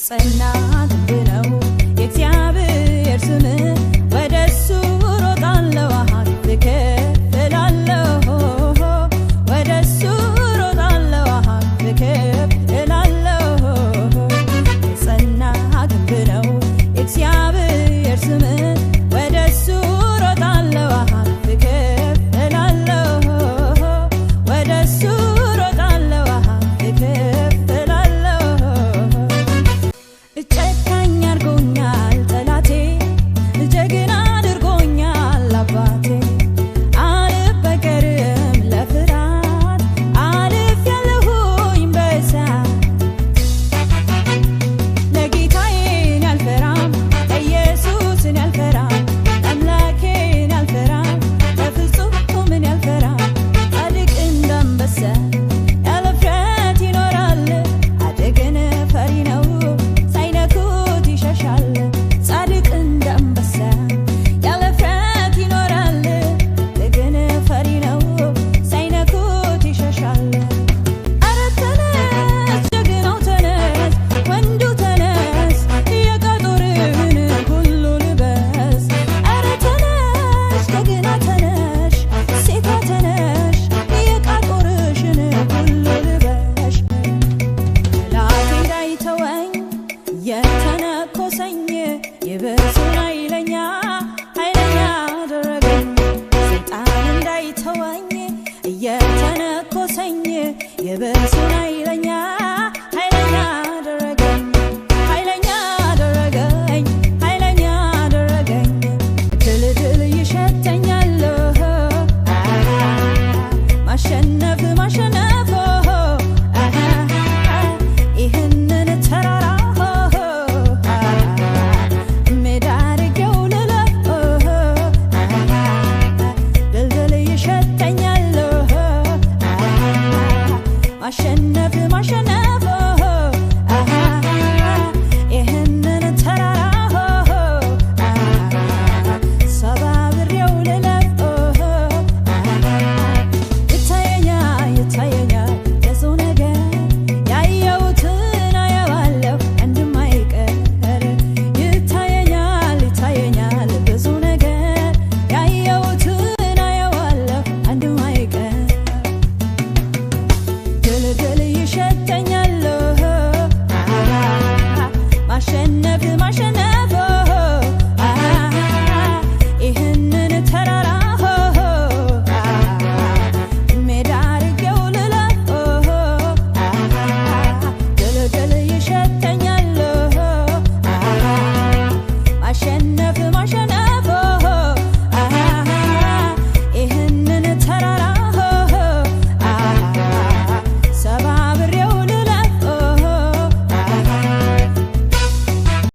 የጸና ግንብ ነው የእግዚአብሔር ስም ወደሱ ሮጣለሁ አሃፍ እላለሁ ወደሱ ሮጣለሁ አሃፍ እላለሁ የጸና ግንብ ነው የእግዚአብሔር ስም ወደሱ ሮጣለሁ አሃፍ እላለሁ ወደሱ ሮጣለሁ አሃፍ ጨካኝ አድርጎኛል ጠላቴ ጀግና አድርጎኛል አባቴ አልበገርም ለፍርሃት አልፌያለሁኝ በእሳት ለጌታዬን ያልፈራም ኢየሱስን ያልፈራም አምላኬን ያልፈራም በፍጹም ያልፈራም ጻድቅ እንዳንበሳ ያለ ፍርሃት ይኖራል አደገን ፈሪ ነው ጻድቅ እንዳንበሳ ያለ ፍርሃት ይኖራል ግን ፈሪ ነው ሳይነኩት ይሸሻል ኧረ ተነስ ጀግናው ተነስ ወንዱ ተነስ የቀጦርህን ሁሉ ልበስ ኧረ ተነስ ጀግና ተነሽ ሴቷ ተነሽ የቀጦርሽን ሁሉ ልበሽ ጠላቴ እንዳይተወኝ የተነኮሰኝ የበሱን ኃይለኛ አደረገኝ ሰይጣን እንዳይተወኝ የተነኮሰኝ የበሱን